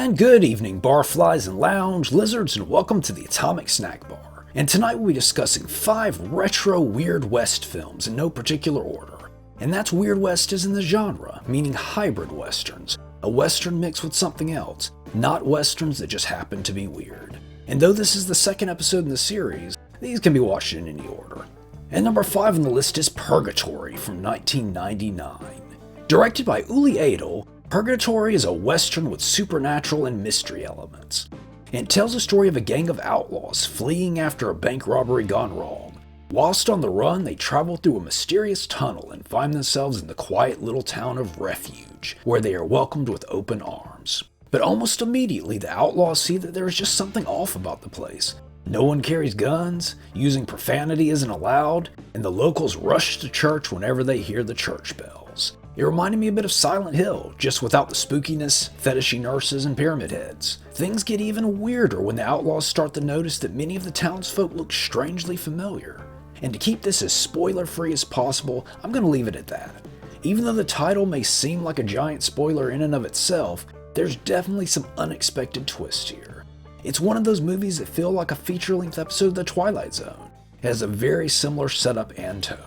And good evening, barflies and lounge lizards, and welcome to the Atomic Snack Bar. And tonight we'll be discussing 5 retro Weird West films in no particular order. And that's Weird West as in the genre, meaning hybrid westerns, a western mixed with something else, not westerns that just happen to be weird. And though this is the second episode in the series, these can be watched in any order. And number 5 on the list is Purgatory from 1999. Directed by Uli Edel, Purgatory is a western with supernatural and mystery elements. It tells the story of a gang of outlaws fleeing after a bank robbery gone wrong. Whilst on the run, they travel through a mysterious tunnel and find themselves in the quiet little town of Refuge, where they are welcomed with open arms. But almost immediately, the outlaws see that there is just something off about the place. No one carries guns, using profanity isn't allowed, and the locals rush to church whenever they hear the church bells. It reminded me a bit of Silent Hill, just without the spookiness, fetishy nurses, and pyramid heads. Things get even weirder when the outlaws start to notice that many of the townsfolk look strangely familiar. And to keep this as spoiler-free as possible, I'm going to leave it at that. Even though the title may seem like a giant spoiler in and of itself, there's definitely some unexpected twists here. It's one of those movies that feel like a feature-length episode of The Twilight Zone. It has a very similar setup and tone.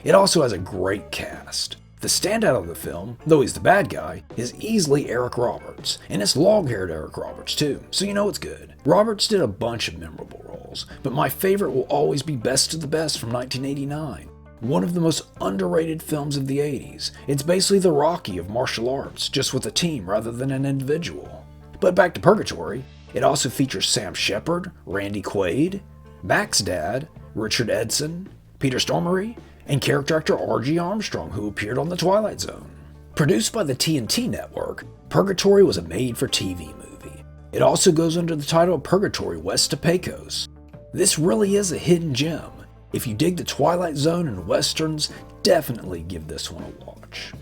It also has a great cast. The standout of the film, though he's the bad guy, is easily Eric Roberts, and it's long-haired Eric Roberts too, so you know it's good. Roberts did a bunch of memorable roles, but my favorite will always be Best of the Best from 1989. One of the most underrated films of the 80s. It's basically the Rocky of martial arts, just with a team rather than an individual. But back to Purgatory, it also features Sam Shepard, Randy Quaid, Mac's dad, Richard Edson, Peter Stormare, and character actor R.G. Armstrong, who appeared on The Twilight Zone. Produced by the TNT network, Purgatory was a made-for-TV movie. It also goes under the title of Purgatory West to Pecos. This really is a hidden gem. If you dig The Twilight Zone and westerns, definitely give this one a watch.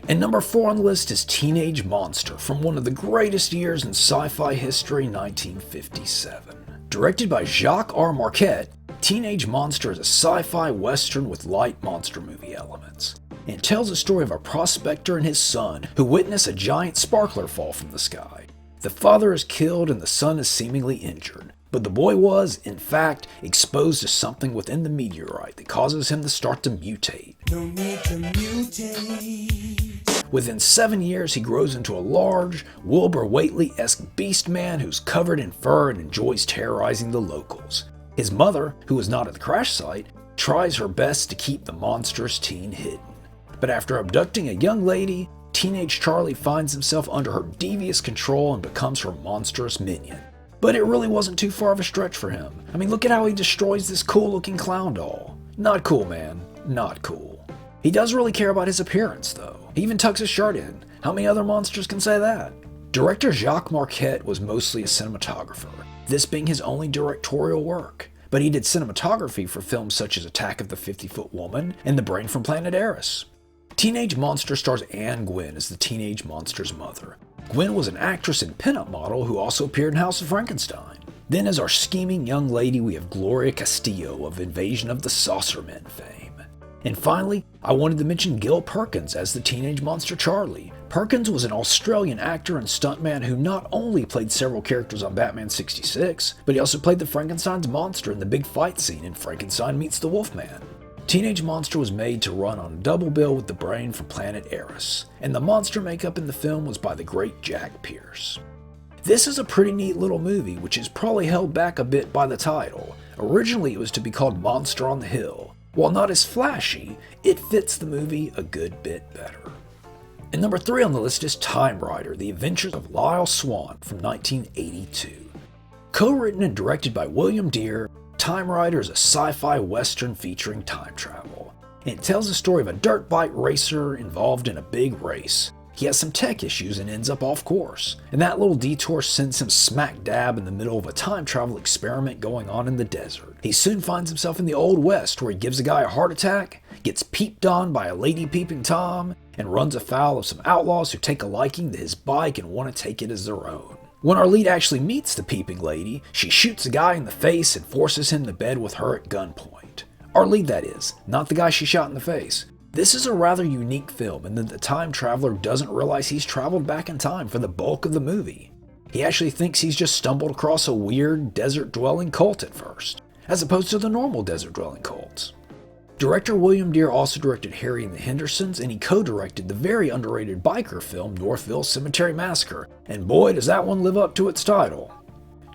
And number 4 on the list is Teenage Monster from one of the greatest years in sci-fi history, 1957. Directed by Jacques R. Marquette, Teenage Monster is a sci-fi western with light monster movie elements. It tells the story of a prospector and his son who witness a giant sparkler fall from the sky. The father is killed and the son is seemingly injured, but the boy was, in fact, exposed to something within the meteorite that causes him to start to mutate. No need to mutate. Within 7 years, he grows into a large, Wilbur Whateley-esque beast man who's covered in fur and enjoys terrorizing the locals. His mother, who is not at the crash site, tries her best to keep the monstrous teen hidden. But after abducting a young lady, teenage Charlie finds himself under her devious control and becomes her monstrous minion. But it really wasn't too far of a stretch for him. I mean, look at how he destroys this cool-looking clown doll. Not cool, man. Not cool. He does really care about his appearance, though. He even tucks his shirt in. How many other monsters can say that? Director Jacques Marquette was mostly a cinematographer, this being his only directorial work. But he did cinematography for films such as Attack of the 50-Foot Woman and The Brain from Planet Eris. Teenage Monster stars Anne Gwynn as the teenage monster's mother. Gwynn was an actress and pinup model who also appeared in House of Frankenstein. Then as our scheming young lady, we have Gloria Castillo of Invasion of the Saucermen fame. And finally, I wanted to mention Gil Perkins as the teenage monster Charlie. Perkins was an Australian actor and stuntman who not only played several characters on Batman 66, but he also played the Frankenstein's monster in the big fight scene in Frankenstein Meets the Wolfman. Teenage Monster was made to run on a double bill with The Brain from Planet Eris, and the monster makeup in the film was by the great Jack Pierce. This is a pretty neat little movie, which is probably held back a bit by the title. Originally it was to be called Monster on the Hill. While not as flashy, it fits the movie a good bit better. And number 3 on the list is Timerider, The Adventures of Lyle Swan from 1982. Co-written and directed by William Deere, Timerider is a sci-fi western featuring time travel. And it tells the story of a dirt bike racer involved in a big race. He has some tech issues and ends up off course, and that little detour sends him smack dab in the middle of a time travel experiment going on in the desert. He soon finds himself in the Old West, where he gives a guy a heart attack, gets peeped on by a lady peeping Tom, and runs afoul of some outlaws who take a liking to his bike and want to take it as their own. When our lead actually meets the peeping lady, she shoots the guy in the face and forces him to bed with her at gunpoint. Our lead, that is, not the guy she shot in the face. This is a rather unique film in that the time traveler doesn't realize he's traveled back in time for the bulk of the movie. He actually thinks he's just stumbled across a weird desert-dwelling cult at first, as opposed to the normal desert-dwelling cults. Director William Dear also directed Harry and the Hendersons, and he co-directed the very underrated biker film Northville Cemetery Massacre, and boy does that one live up to its title.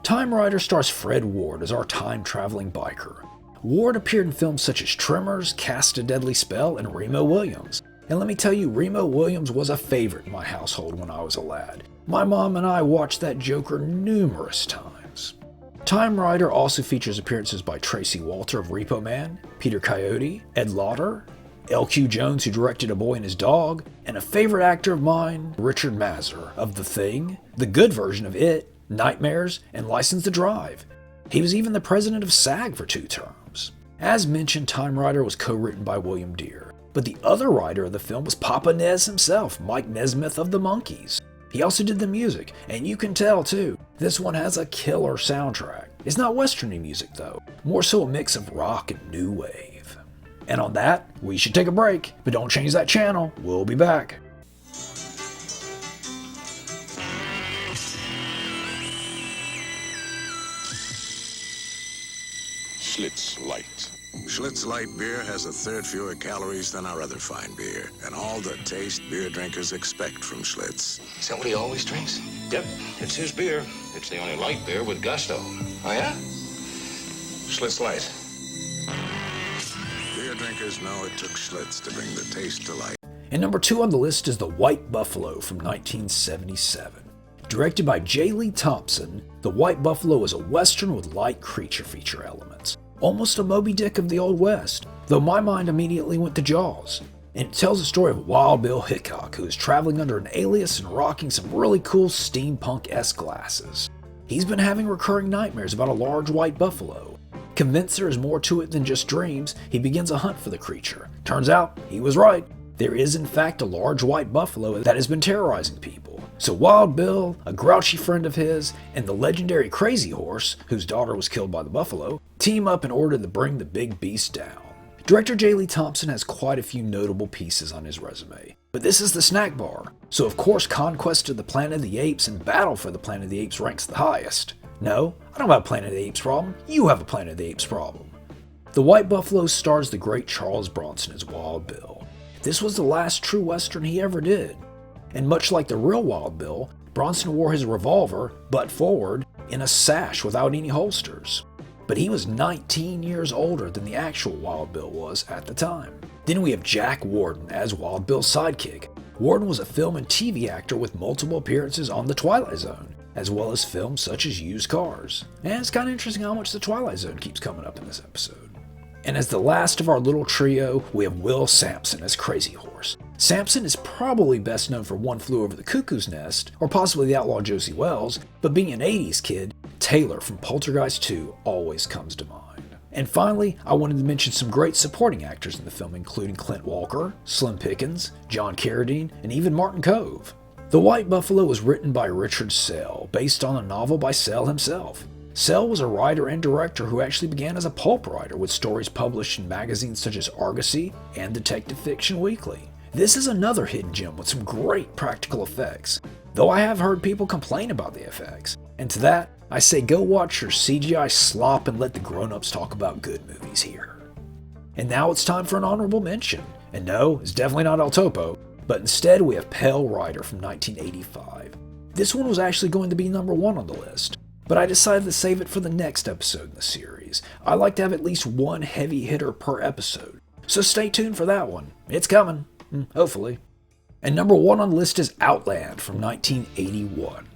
Timerider stars Fred Ward as our time-traveling biker. Ward appeared in films such as Tremors, Cast a Deadly Spell, and Remo Williams. And let me tell you, Remo Williams was a favorite in my household when I was a lad. My mom and I watched that Joker numerous times. Timerider also features appearances by Tracy Walter of Repo Man, Peter Coyote, Ed Lauder, L.Q. Jones, who directed A Boy and His Dog, and a favorite actor of mine, Richard Mazur, of The Thing, the good version of It, Nightmares, and License to Drive. He was even the president of SAG for 2 terms. As mentioned, Timerider was co-written by William Dear, but the other writer of the film was Papa Nez himself, Mike Nesmith of the Monkees. He also did the music, and you can tell too, this one has a killer soundtrack. It's not westerny music though, more so a mix of rock and new wave. And on that, we should take a break, but don't change that channel, we'll be back. Schlitz Light. Schlitz Light beer has a third fewer calories than our other fine beer, and all the taste beer drinkers expect from Schlitz. Is that what he always drinks? Yep, it's his beer. It's the only light beer with gusto. Oh, yeah? Schlitz Light. Beer drinkers know it took Schlitz to bring the taste to life. And number 2 on the list is The White Buffalo from 1977. Directed by J. Lee Thompson, The White Buffalo is a western with light creature feature elements. Almost a Moby Dick of the Old West, though my mind immediately went to Jaws. And it tells the story of Wild Bill Hickok, who is traveling under an alias and rocking some really cool steampunk-esque glasses. He's been having recurring nightmares about a large white buffalo. Convinced there is more to it than just dreams, he begins a hunt for the creature. Turns out, he was right. There is in fact a large white buffalo that has been terrorizing people. So Wild Bill, a grouchy friend of his, and the legendary Crazy Horse, whose daughter was killed by the buffalo, team up in order to bring the big beast down. Director J. Lee Thompson has quite a few notable pieces on his resume, but this is the snack bar, so of course Conquest of the Planet of the Apes and Battle for the Planet of the Apes ranks the highest. No, I don't have a Planet of the Apes problem, you have a Planet of the Apes problem. The White Buffalo stars the great Charles Bronson as Wild Bill. This was the last true western he ever did. And much like the real Wild Bill, Bronson wore his revolver, butt forward, in a sash without any holsters. But he was 19 years older than the actual Wild Bill was at the time. Then we have Jack Warden as Wild Bill's sidekick. Warden was a film and TV actor with multiple appearances on The Twilight Zone, as well as films such as Used Cars. And it's kind of interesting how much The Twilight Zone keeps coming up in this episode. And as the last of our little trio, we have Will Sampson as Crazy Horse. Sampson is probably best known for One Flew Over the Cuckoo's Nest, or possibly The Outlaw Josie Wells, but being an 80s kid, Taylor from Poltergeist 2 always comes to mind. And finally, I wanted to mention some great supporting actors in the film, including Clint Walker, Slim Pickens, John Carradine, and even Martin Cove. The White Buffalo was written by Richard Sell, based on a novel by Sell himself. Sell was a writer and director who actually began as a pulp writer with stories published in magazines such as Argosy and Detective Fiction Weekly. This is another hidden gem with some great practical effects, though I have heard people complain about the effects. And to that, I say go watch your CGI slop and let the grown-ups talk about good movies here. And now it's time for an honorable mention. And no, it's definitely not El Topo, but instead we have Pale Rider from 1985. This one was actually going to be number 1 on the list, but I decided to save it for the next episode in the series. I like to have at least one heavy hitter per episode, so stay tuned for that one. It's coming, hopefully. And number 1 on the list is Outland from 1981.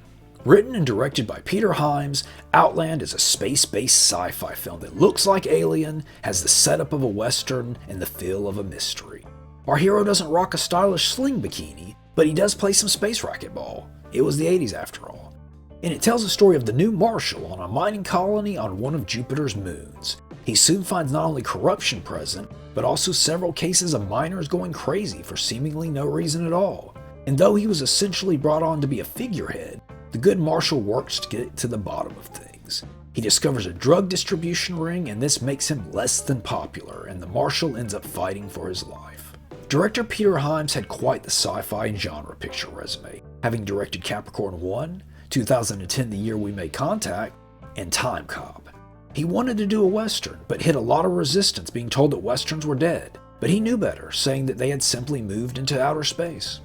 Written and directed by Peter Hyams, Outland is a space-based sci-fi film that looks like Alien, has the setup of a western, and the feel of a mystery. Our hero doesn't rock a stylish sling bikini, but he does play some space racquetball. It was the 80s after all. And it tells the story of the new Marshal on a mining colony on one of Jupiter's moons. He soon finds not only corruption present, but also several cases of miners going crazy for seemingly no reason at all. And though he was essentially brought on to be a figurehead, the good Marshal works to get to the bottom of things. He discovers a drug distribution ring, and this makes him less than popular, and the Marshal ends up fighting for his life. Director Peter Hyams had quite the sci-fi and genre picture resume, having directed Capricorn 1, 2010 The Year We Made Contact, and Time Cop. He wanted to do a Western, but hit a lot of resistance being told that Westerns were dead, but he knew better, saying that they had simply moved into outer space.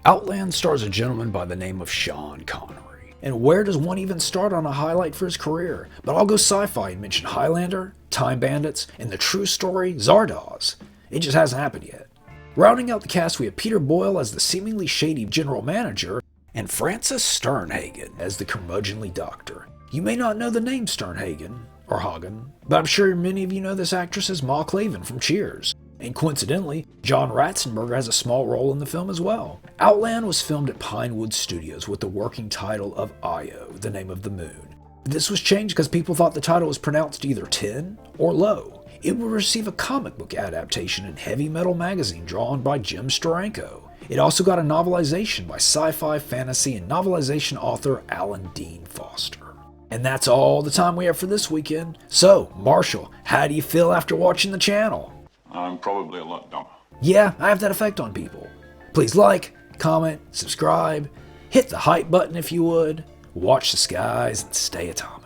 Outland stars a gentleman by the name of Sean Connery. And where does one even start on a highlight for his career? But I'll go sci-fi and mention Highlander, Time Bandits, and the true story, Zardoz. It just hasn't happened yet. Rounding out the cast, we have Peter Boyle as the seemingly shady general manager, and Frances Sternhagen as the curmudgeonly doctor. You may not know the name Sternhagen, or Hagen, but I'm sure many of you know this actress as Ma Clavin from Cheers. And coincidentally, John Ratzenberger has a small role in the film as well. Outland was filmed at Pinewood Studios with the working title of Io, the name of the moon. This was changed because people thought the title was pronounced either 10 or low. It would receive a comic book adaptation in Heavy Metal magazine drawn by Jim Steranko. It also got a novelization by sci-fi, fantasy, and novelization author Alan Dean Foster. And that's all the time we have for this weekend. So, Marshall, how do you feel after watching the channel? I'm probably a lot dumber. Yeah, I have that effect on people. Please like, comment, subscribe, hit the hype button if you would, watch the skies, and stay atomic.